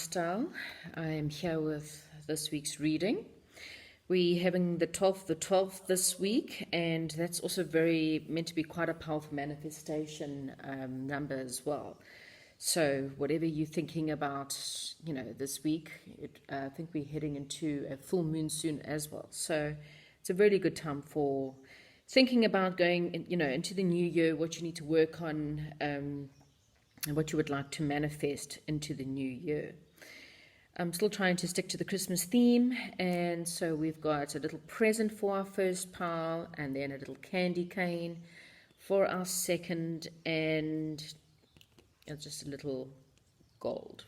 Style. I am here with this week's reading. We're having the 12th this week, and that's also very meant to be quite a powerful manifestation number as well. So whatever you're thinking about, this week, I think we're heading into a full moon soon as well. So it's a really good time for thinking about going, into the new year, what you need to work on, and what you would like to manifest into the new year. I'm still trying to stick to the Christmas theme, and so we've got a little present for our first pile, and then a little candy cane for our second, and just a little gold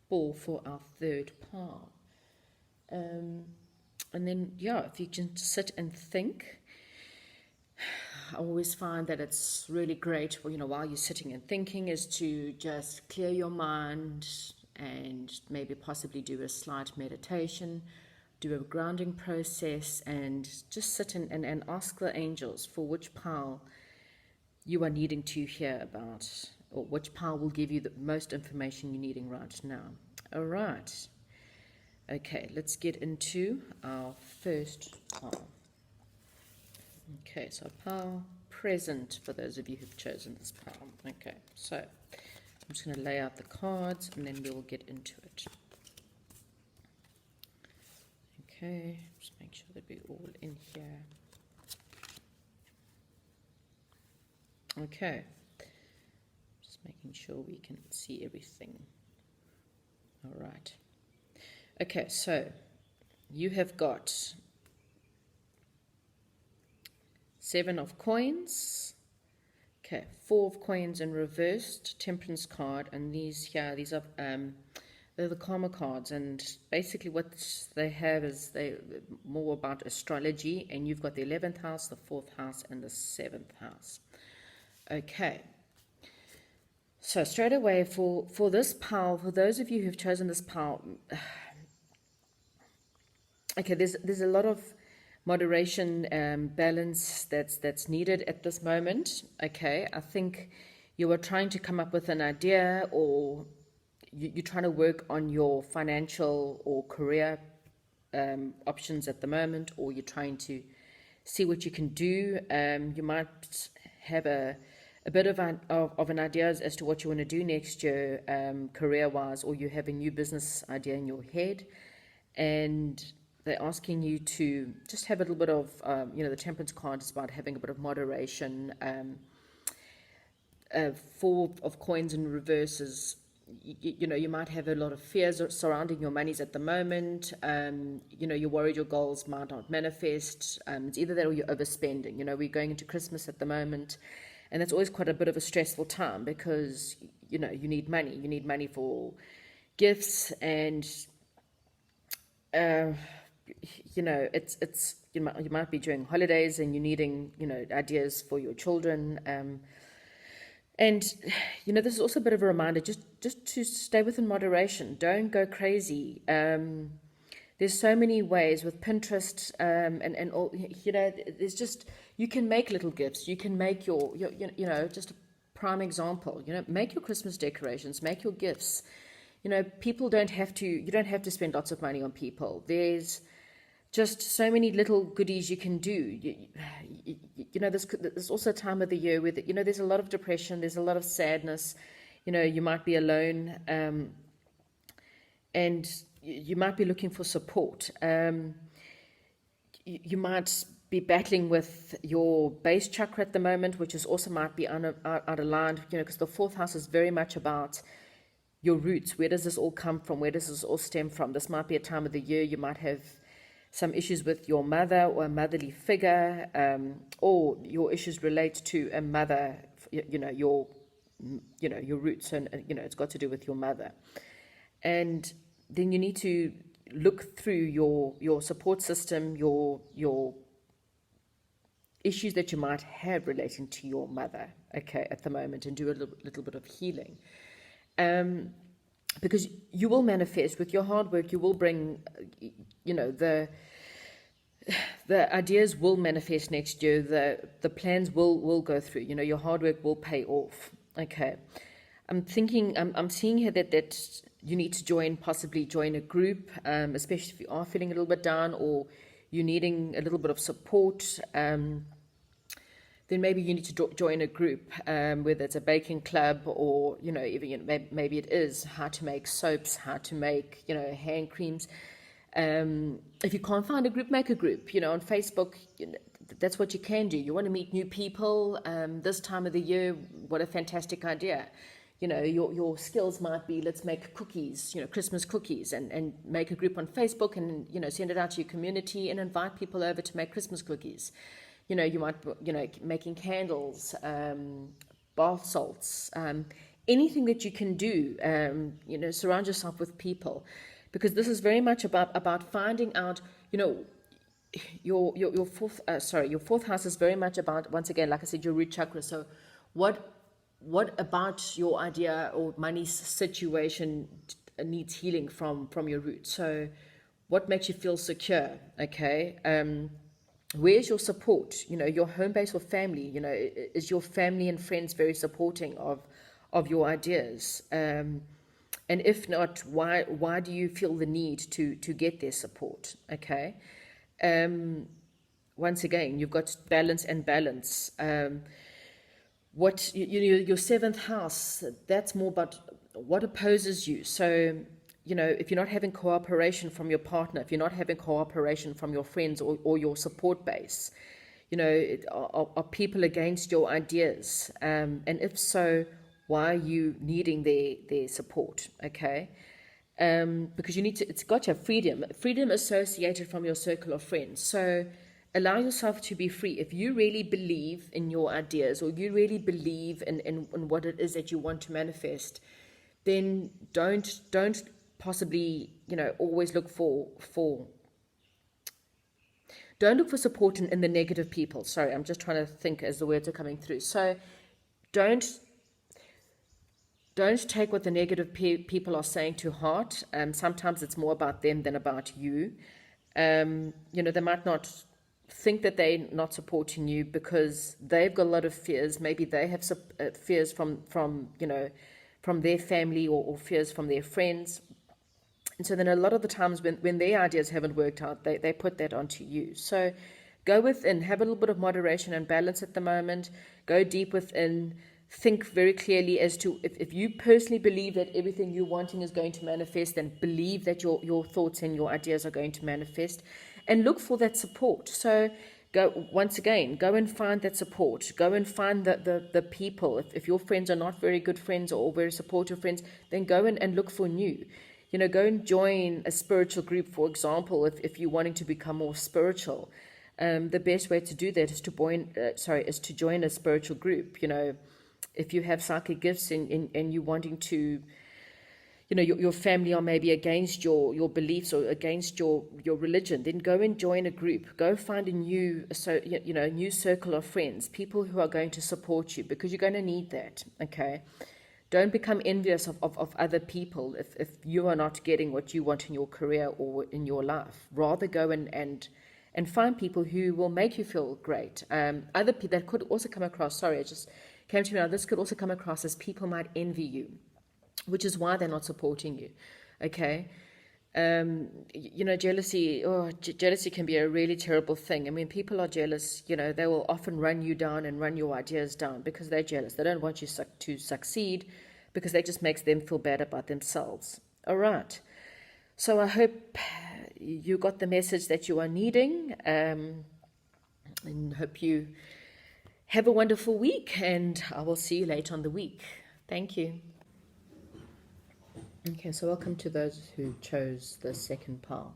ball for our third pile. And then, if you can sit and think. I always find that it's really great, while you're sitting and thinking, is to just clear your mind and maybe possibly do a slight meditation, do a grounding process, and just sit and ask the angels for which pile you are needing to hear about, or which pile will give you the most information you're needing right now. All right. Okay, let's get into our first pile. Okay, so pile present for those of you who've chosen this pile. Okay, so I'm just going to lay out the cards and then we'll get into it. Okay, just make sure that we're all in here. Okay, just making sure we can see everything. All right. Okay, so you have got 7 of coins, okay, 4 of coins in reversed, temperance card, and these are they're the karma cards, and basically what they have is they more about astrology, and you've got the 11th house, the 4th house, and the 7th house. Okay, so straight away for this pile, for those of you who've chosen this pile, okay, there's a lot of moderation, balance that's needed at this moment. Okay, I think you are trying to come up with an idea, or you're trying to work on your financial or career options at the moment, or you're trying to see what you can do. You might have a bit of an idea as to what you want to do next year, career-wise, or you have a new business idea in your head, and they're asking you to just have a little bit of, the temperance card is about having a bit of moderation. 4 of coins in reverses, you might have a lot of fears surrounding your monies at the moment. You're worried your goals might not manifest. It's either that or you're overspending. We're going into Christmas at the moment, and it's always quite a bit of a stressful time because, you need money. You need money for gifts and... it's you might be during holidays and you're needing ideas for your children, and this is also a bit of a reminder just to stay within moderation. Don't go crazy. There's so many ways with Pinterest, and all, there's just, you can make little gifts. You can make your just a prime example, make your Christmas decorations, make your gifts. People you don't have to spend lots of money on people. There's just so many little goodies you can do. There's also a time of the year where, there's a lot of depression, there's a lot of sadness. You might be alone, and you might be looking for support. You might be battling with your base chakra at the moment, which is also might be out of line, because the 4th house is very much about your roots. Where does this all come from? Where does this all stem from? This might be a time of the year you might have some issues with your mother or a motherly figure, or your issues relate to a mother, your roots, and it's got to do with your mother. And then you need to look through your support system, your issues that you might have relating to your mother, okay, at the moment, and do a little bit of healing. Because you will manifest with your hard work. You will bring, the ideas will manifest next year. The plans will go through. Your hard work will pay off. Okay, I'm seeing here that you need to possibly join a group, especially if you are feeling a little bit down or you're needing a little bit of support. Then maybe you need to join a group, whether it's a baking club or, even maybe it is how to make soaps, how to make, hand creams. If you can't find a group, make a group. On Facebook, that's what you can do. You want to meet new people this time of the year. What a fantastic idea. Your skills might be, let's make cookies, Christmas cookies, and make a group on Facebook and, send it out to your community and invite people over to make Christmas cookies. You might, making candles, bath salts, anything that you can do, surround yourself with people, because this is very much about finding out, your fourth house is very much about, once again, like I said, your root chakra. So what about your idea or money situation needs healing from your root? So what makes you feel secure? Okay. Where's your support? Your home base or family, is your family and friends very supporting of your ideas? And if not, why do you feel the need to get their support? Okay. Once again, you've got balance and balance. Your seventh house, that's more about what opposes you. So, if you're not having cooperation from your partner, if you're not having cooperation from your friends or your support base, are people against your ideas? And if so, why are you needing their support? Okay. Because it's got to have freedom associated from your circle of friends. So allow yourself to be free. If you really believe in your ideas or you really believe in what it is that you want to manifest, then don't possibly, always look for don't look for support in the negative people. Sorry, I'm just trying to think as the words are coming through. So don't take what the negative people are saying to heart. Sometimes it's more about them than about you. They might not think that they're not supporting you because they've got a lot of fears. Maybe they have fears from their family or fears from their friends. And so then a lot of the times when their ideas haven't worked out, they put that onto you. So go within, have a little bit of moderation and balance at the moment. Go deep within, think very clearly as to if you personally believe that everything you're wanting is going to manifest, then believe that your thoughts and your ideas are going to manifest, and look for that support. So go and find that support. Go and find the people. If your friends are not very good friends or very supportive friends, then go and look for new. Go and join a spiritual group, for example, if you're wanting to become more spiritual. The best way to do that is to join a spiritual group. If you have psychic gifts and you're wanting to, your family are maybe against your beliefs or against your religion, then go and join a group. Go find a new circle of friends, people who are going to support you, because you're going to need that. Okay. Don't become envious of other people if you are not getting what you want in your career or in your life. Rather go and find people who will make you feel great. Other people that could also come across, it just came to me now, this could also come across as people might envy you, which is why they're not supporting you. Okay. Jealousy can be a really terrible thing. I mean, people are jealous, they will often run you down and run your ideas down because they're jealous. They don't want you to succeed because that just makes them feel bad about themselves. All right. So I hope you got the message that you are needing, and hope you have a wonderful week, and I will see you later on the week. Thank you. Okay, so welcome to those who chose the second pile.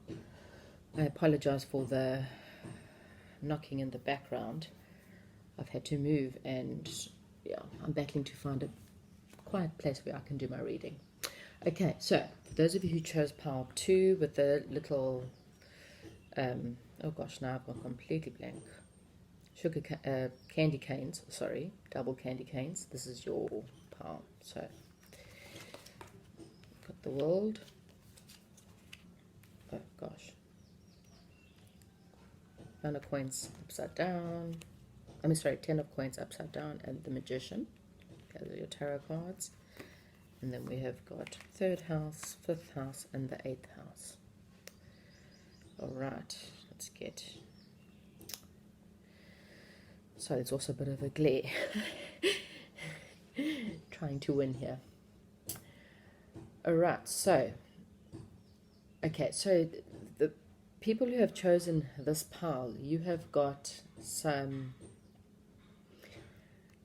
I apologize for the knocking in the background. I've had to move, and I'm battling to find a quiet place where I can do my reading. Okay, so for those of you who chose pile 2 with the little, now I've gone completely blank. Candy canes, double candy canes. This is your pile. So got the world. Oh gosh. 9 of coins upside down. 10 of coins upside down, and the magician. Those are your tarot cards. And then we have got 3rd house, 5th house, and the 8th house. All right, let's get... So it's also a bit of a glare. Trying to win here. All right, so... Okay, so the people who have chosen this pile, you have got some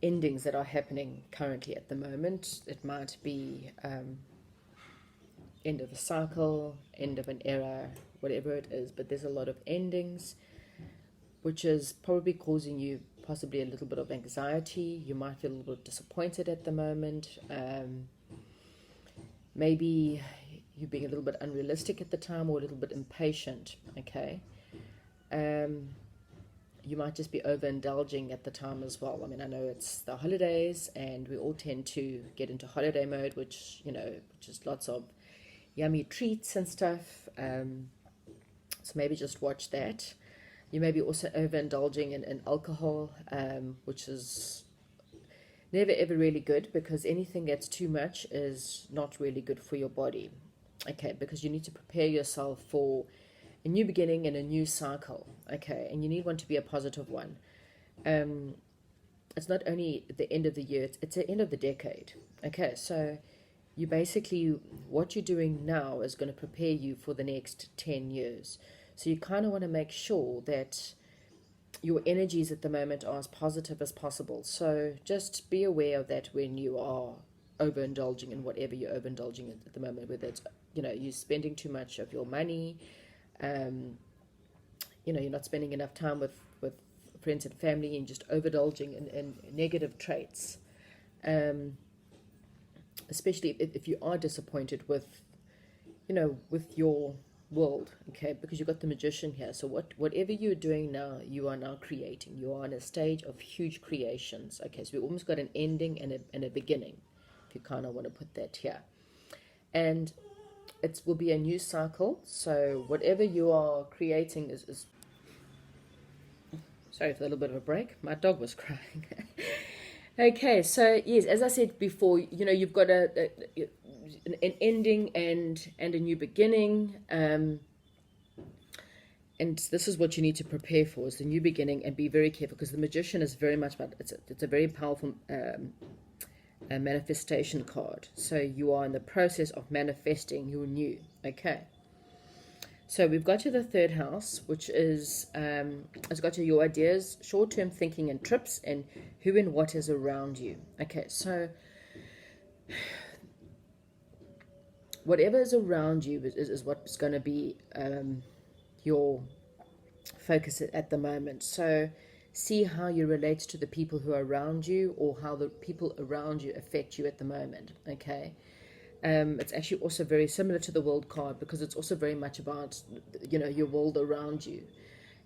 endings that are happening currently at the moment. It might be end of a cycle, end of an era, whatever it is, but there's a lot of endings, which is probably causing you possibly a little bit of anxiety. You might feel a little bit disappointed at the moment. Maybe you being a little bit unrealistic at the time, or a little bit impatient, okay? You might just be overindulging at the time as well. I mean, I know it's the holidays, and we all tend to get into holiday mode, which, you know, which is lots of yummy treats and stuff. So maybe just watch that. You may be also overindulging in alcohol, which is never ever really good, because anything that's too much is not really good for your body. Okay, because you need to prepare yourself for a new beginning and a new cycle. Okay, and you need one to be a positive one. It's not only the end of the year, it's the end of the decade. Okay, so you basically, what you're doing now is going to prepare you for the next 10 years. So you kind of want to make sure that your energies at the moment are as positive as possible. So just be aware of that when you are overindulging in whatever you're overindulging at the moment, whether it's, you know, you're spending too much of your money, you know, you're not spending enough time with friends and family, and just overindulging in negative traits. Especially if you are disappointed with, you know, with your world, okay, because you've got the Magician here. So whatever you're doing now, you are now creating. You are in a stage of huge creations. Okay, so we almost got an ending and a beginning, if you kind of want to put that here. And it will be a new cycle. So whatever you are creating is sorry for a little bit of a break. My dog was crying. Okay, so yes, as I said before, you know, you've got an ending and a new beginning, and this is what you need to prepare for, is the new beginning. And be very careful, because the Magician is very much about, it's a very powerful manifestation card. So you are in the process of manifesting your new. Okay, so we've got to the 3rd house, which is it's got to your ideas, short-term thinking and trips, and who and what is around you. Okay, so whatever is around you is what's going to be your focus at the moment. So see how you relate to the people who are around you, or how the people around you affect you at the moment. Okay, it's actually also very similar to the World card, because it's also very much about, you know, your world around you,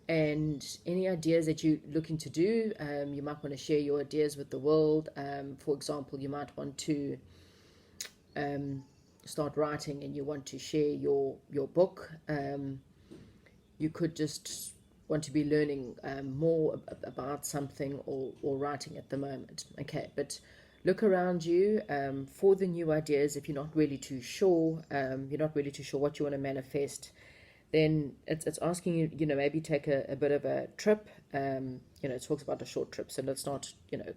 and any ideas that you're looking to do. You might want to share your ideas with the world. For example, you might want to start writing, and you want to share your book. You could just want to be learning more about something, or writing at the moment. Okay, but look around you for the new ideas. If you're not really too sure, what you want to manifest, then it's asking you, you know, maybe take a bit of a trip. You know, it talks about a short trip, so let's not, you know,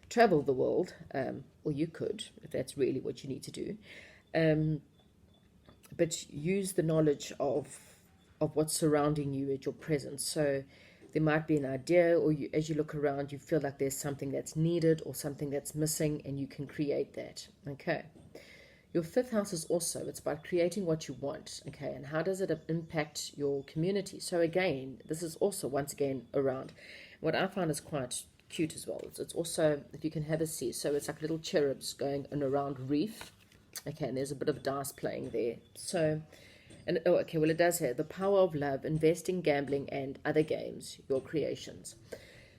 travel the world, or you could, if that's really what you need to do. But use the knowledge of what's surrounding you at your presence. So there might be an idea, or as you look around, you feel like there's something that's needed or something that's missing, and you can create that. Okay. Your 5th house is also, it's about creating what you want. Okay. And how does it impact your community? So again, this is also, once again, around. What I find is quite cute as well. It's also, if you can have a see, so it's like little cherubs going in a round reef. Okay. And there's a bit of dice playing there. So, and oh, okay, well, it does have the power of love, investing, gambling, and other games, your creations.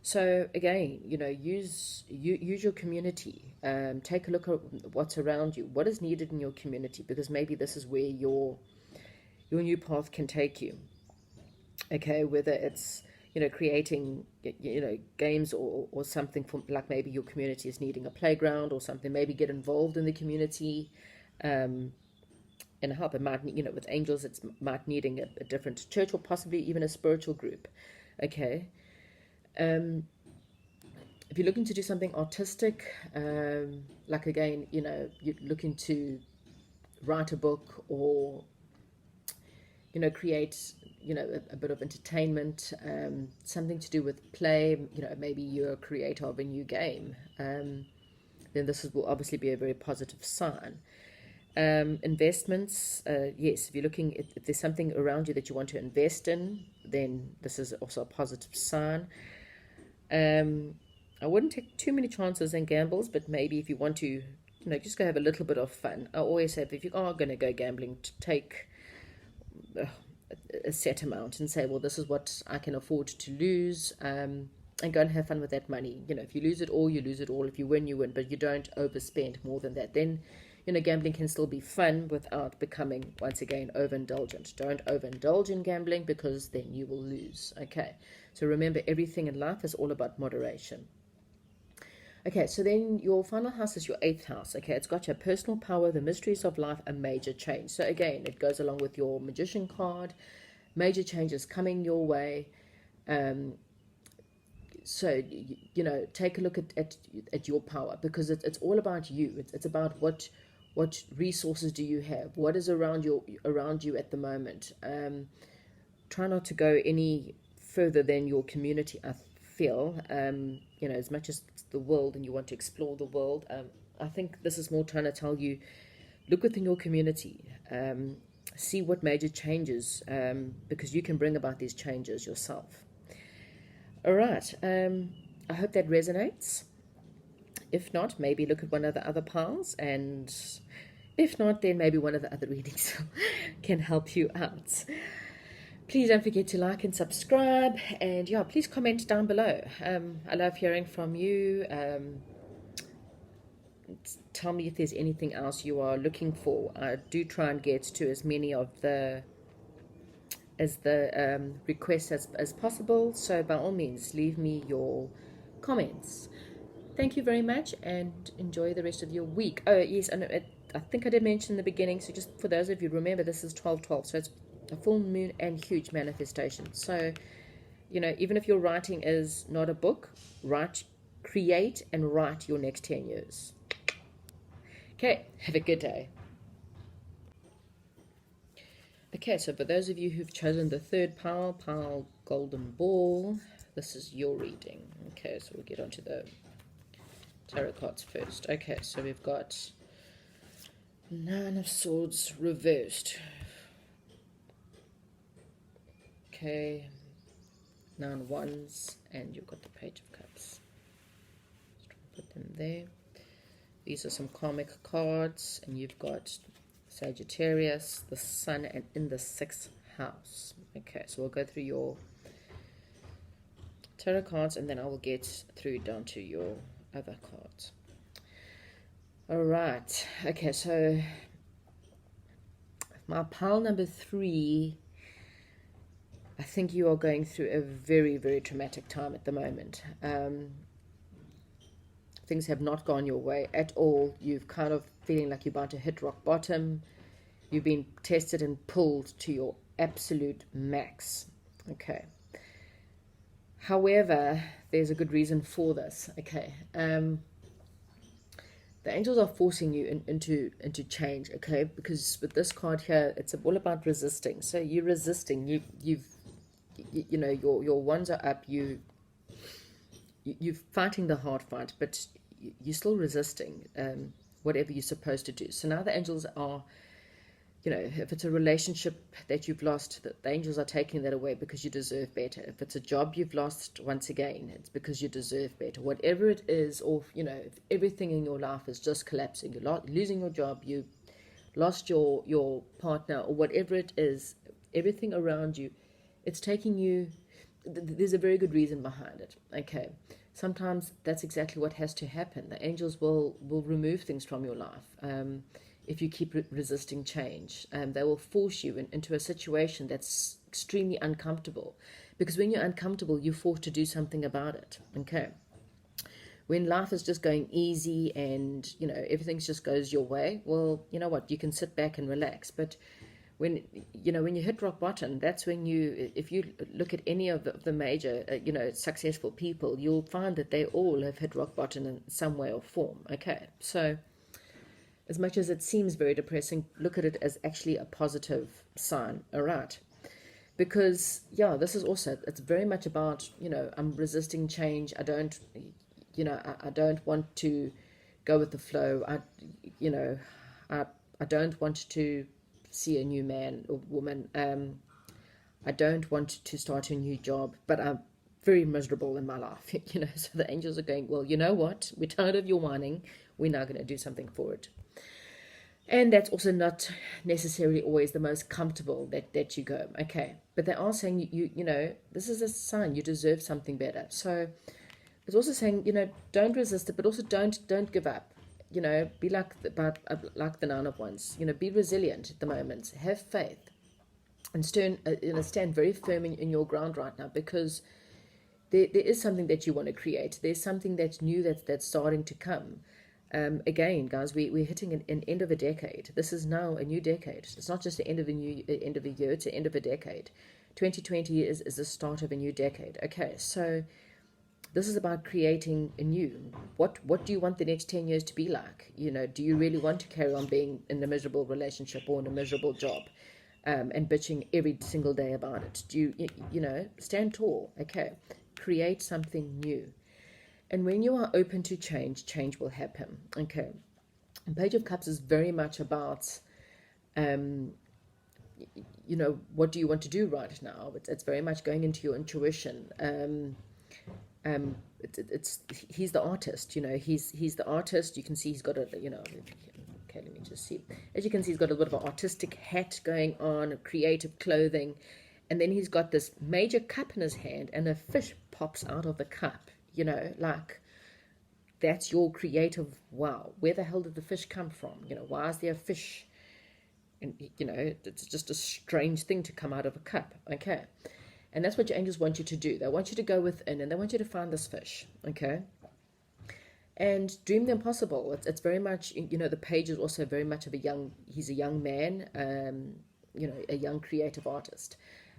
So again, you know, use your community. Take a look at what's around you, what is needed in your community, because maybe this is where your new path can take you. Okay, whether it's, creating, games or something for, like, maybe your community is needing a playground or something. Maybe get involved in the community, and help. It might, with angels, it's might needing a different church or possibly even a spiritual group. Okay. If you're looking to do something artistic, like, again, you're looking to write a book or, create, a bit of entertainment, something to do with play, maybe you're a creator of a new game, then will obviously be a very positive sign. Investments, yes, if you're looking, if there's something around you that you want to invest in, then this is also a positive sign. I wouldn't take too many chances and gambles, but maybe if you want to, just go have a little bit of fun. I always say, if you are going to go gambling, to take a set amount and say, well, this is what I can afford to lose, and go and have fun with that money. If you lose it all, you lose it all. If you win, you win, but you don't overspend more than that. Then, gambling can still be fun without becoming, once again, overindulgent. Don't overindulge in gambling, because then you will lose. Okay, so remember, everything in life is all about moderation. Okay, so then your final house is your 8th house. Okay, it's got your personal power, the mysteries of life, a major change. So again, it goes along with your magician card. Major changes coming your way. So, take a look at your power, because it's all about you. It's about what resources do you have? What is around you at the moment? Try not to go any further than your community, I feel. As much as it's the world and you want to explore the world, I think this is more trying to tell you, look within your community, see what major changes, because you can bring about these changes yourself. All right, I hope that resonates. If not, maybe look at one of the other piles, and if not, then maybe one of the other readings can help you out. Please don't forget to like and subscribe, and yeah, please comment down below. I love hearing from you. Tell me if there's anything else you are looking for. I do try and get to as many of the requests as possible, so by all means, leave me your comments. Thank you very much, and enjoy the rest of your week. Oh yes, I think I did mention in the beginning, so just for those of you, remember, this is 12/12, so it's a full moon and huge manifestation. So, even if your writing is not a book, create and write your next 10 years. Okay, have a good day. Okay, so for those of you who've chosen the 3rd pile, Golden Ball, this is your reading. Okay, so we'll get onto the tarot cards first. Okay, so we've got 9 of Swords reversed. Okay, 9 of Wands, and you've got the Page of Cups. Just put them there. These are some karmic cards, and you've got Sagittarius, the Sun, and in the 6th house. Okay, so we'll go through your tarot cards, and then I will get through down to your other cards. All right. Okay, so my pile number 3, I think you are going through a very, very traumatic time at the moment. Things have not gone your way at all. You've kind of feeling like you're about to hit rock bottom. You've been tested and pulled to your absolute max. Okay. However, there's a good reason for this. Okay. The angels are forcing you into change. Okay, because with this card here, it's all about resisting. So you're resisting. Your wands are up. You're fighting the hard fight, but you're still resisting whatever you're supposed to do. So now the angels are, if it's a relationship that you've lost, the angels are taking that away because you deserve better. If it's a job you've lost, once again, it's because you deserve better. Whatever it is, or if everything in your life is just collapsing, you're losing your job, you lost your partner, or whatever it is, everything around you, it's taking you. There's a very good reason behind it. Okay. Sometimes that's exactly what has to happen. The angels will remove things from your life if you keep resisting change. They will force you into a situation that's extremely uncomfortable, Because when you're uncomfortable, you're forced to do something about it. Okay. When life is just going easy and, everything just goes your way, well, you know what? You can sit back and relax. But when you hit rock bottom, that's when if you look at any of the major, successful people, you'll find that they all have hit rock bottom in some way or form. Okay. So as much as it seems very depressing, look at it as actually a positive sign. All right. Because, this is also, it's very much about, I'm resisting change. I don't want to go with the flow. I don't want to see a new man or woman. I don't want to start a new job, but I'm very miserable in my life, So the angels are going, well, you know what? We're tired of your whining. We're now going to do something for it. And that's also not necessarily always the most comfortable that you go. Okay. But they are saying, this is a sign you deserve something better. So it's also saying, don't resist it, but also don't give up. Be like the Nine of Wands. Be resilient at the moment. Have faith, and stand very firm in your ground right now, because there is something that you want to create. There's something that's new that's starting to come. Again, guys, we're hitting an end of a decade. This is now a new decade. It's not just the end of a year. It's the end of a decade. 2020 is the start of a new decade. Okay, so this is about creating a new. What do you want the next 10 years to be like? Do you really want to carry on being in a miserable relationship or in a miserable job, and bitching every single day about it? Do you stand tall? Okay, create something new. And when you are open to change, change will happen. Okay. And Page of Cups is very much about, what do you want to do right now? It's very much going into your intuition. He's the artist, he's the artist. You can see he's got okay, let me just see. As you can see, he's got a bit of an artistic hat going on, creative clothing. And then he's got this major cup in his hand, and a fish pops out of the cup. Like, that's your creative wow. Where the hell did the fish come from? Why is there a fish? And, it's just a strange thing to come out of a cup. Okay. And that's what your angels want you to do. They want you to go within, and they want you to find this fish. Okay. And dream the impossible. It's very much, the page is also very much of he's a young man, a young creative artist.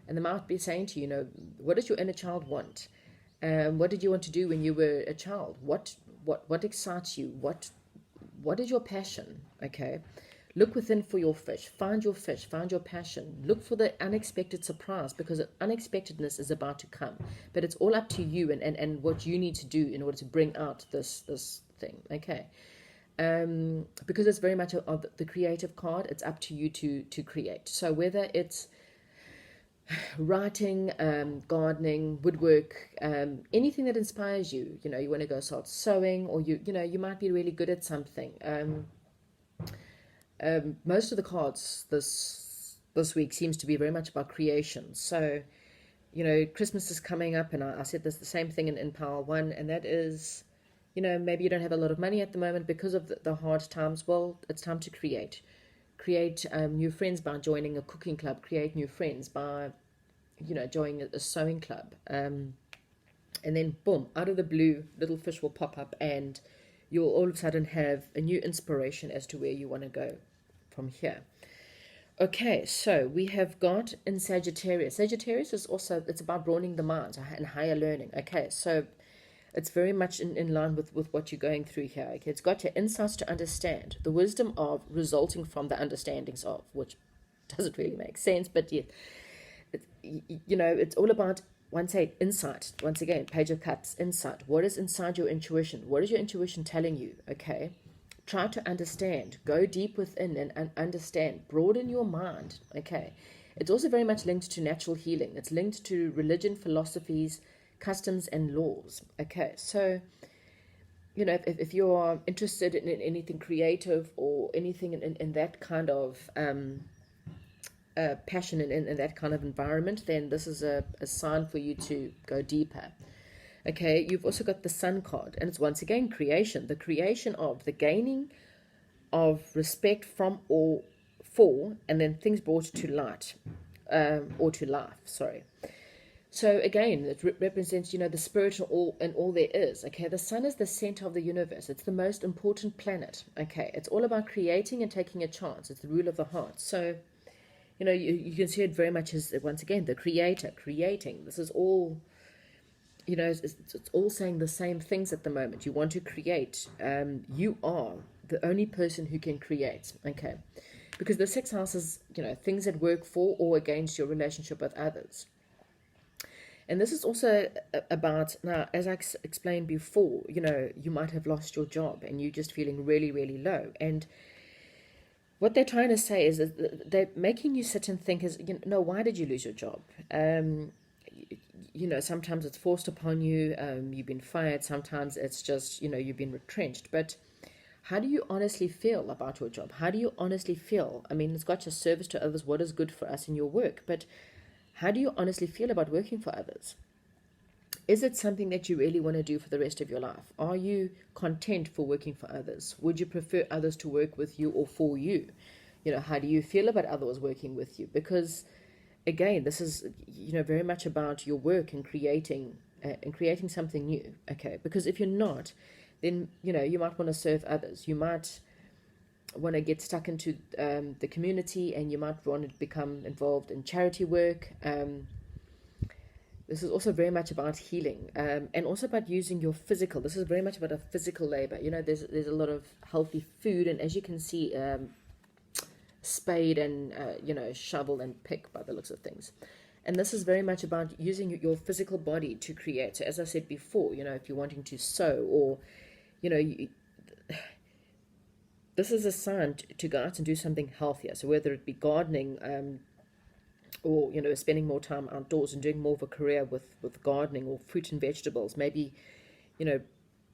And they might be saying to you, what does your inner child want? What did you want to do when you were a child? What excites you? What is your passion? Okay. Look within for your fish. Find your fish. Find your passion. Look for the unexpected surprise, because unexpectedness is about to come. But it's all up to you and what you need to do in order to bring out this thing. Okay. Because it's very much of the creative card, it's up to you to create. So whether it's writing, gardening, woodwork, anything that inspires you, you want to go start sewing, or you might be really good at something. Most of the cards this week seems to be very much about creation. So, Christmas is coming up, and I said the same thing in Power 1, and that is, maybe you don't have a lot of money at the moment because of the hard times. Well, it's time to create. Create new friends by joining a cooking club. Create new friends by, joining a sewing club. And then, boom, out of the blue, little fish will pop up, and you'll all of a sudden have a new inspiration as to where you want to go from here. Okay, so we have got in Sagittarius. Sagittarius is also, it's about broadening the mind and higher learning. Okay, so it's very much in line with what you're going through here. Okay, it's got your insights to understand, the wisdom of resulting from the understandings of, which doesn't really make sense, but yeah, it's all about, insight. Once again, Page of Cups, insight. What is inside your intuition? What is your intuition telling you? Okay, try to understand. Go deep within and understand. Broaden your mind. Okay, it's also very much linked to natural healing. It's linked to religion, philosophies, customs, and laws. Okay, so if you are interested in anything creative or anything in that kind of passion in that kind of environment, then this is a sign for you to go deeper. Okay, you've also got the Sun card, and it's once again creation, the creation of the gaining of respect from or for, and then things brought to light, or to life, sorry. So again, it represents, the spirit and all there is. Okay, the sun is the center of the universe. It's the most important planet. Okay, it's all about creating and taking a chance. It's the rule of the heart. So, you can see it very much as, once again, the creator creating. This is all, it's all saying the same things at the moment. You want to create. You are the only person who can create. Okay, because the sixth house is, things that work for or against your relationship with others. And this is also about, now, as I explained before, you might have lost your job and you're just feeling really, really low. And what they're trying to say is that they're making you sit and think, no, why did you lose your job? Sometimes it's forced upon you. You've been fired. Sometimes it's just, you've been retrenched. But how do you honestly feel about your job? How do you honestly feel? I mean, it's got your service to others, what is good for us in your work. But how do you honestly feel about working for others? Is it something that you really want to do for the rest of your life? Are you content for working for others? Would you prefer others to work with you or for you? How do you feel about others working with you? Because, again, this is, very much about your work and creating something new. Okay, because if you're not, then, you might want to serve others. You might want to get stuck into the community, and you might want to become involved in charity work. This is also very much about healing, and also about using your physical. This is very much about a physical labor. There's a lot of healthy food, and as you can see, spade and shovel and pick by the looks of things. And this is very much about using your physical body to create. So as I said before, if you're wanting to sew, or this is a sign to go out and do something healthier. So whether it be gardening, or spending more time outdoors and doing more of a career with gardening or fruit and vegetables, maybe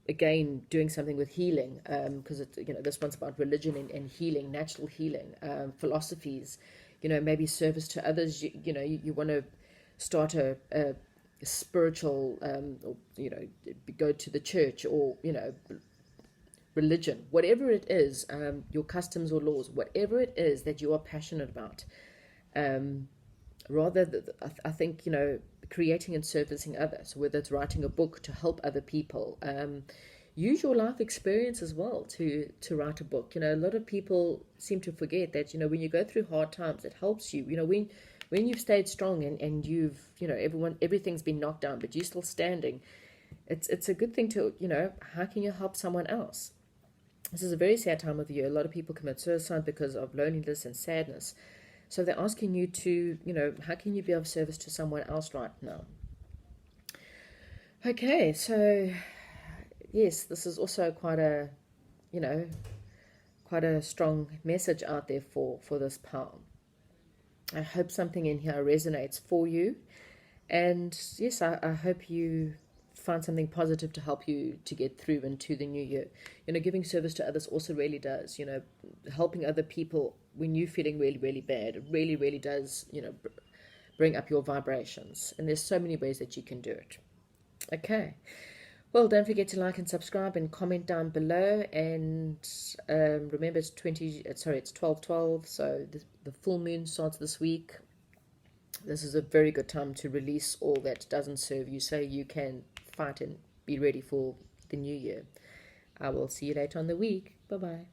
again doing something with healing, because this one's about religion and healing, natural healing, philosophies, maybe service to others. You want to start a spiritual, or go to the church, or religion, whatever it is, your customs or laws, whatever it is that you are passionate about. I think, creating and servicing others, whether it's writing a book to help other people, use your life experience as well to write a book. A lot of people seem to forget that, when you go through hard times, it helps you. When you've stayed strong and you've, everything's been knocked down, but you're still standing, it's a good thing to, how can you help someone else? This is a very sad time of the year. A lot of people commit suicide because of loneliness and sadness. So they're asking you to, how can you be of service to someone else right now? Okay, so yes, this is also quite a strong message out there for this pile. I hope something in here resonates for you. And yes, I hope you find something positive to help you to get through into the new year. Giving service to others also really does, helping other people when you're feeling really, really bad, it really, really does, bring up your vibrations. And there's so many ways that you can do it. Okay. Well, don't forget to like and subscribe and comment down below. And remember, it's 12/12, so the full moon starts this week. This is a very good time to release all that doesn't serve you, so you can fight and be ready for the new year. I will see you later on the week. Bye-bye.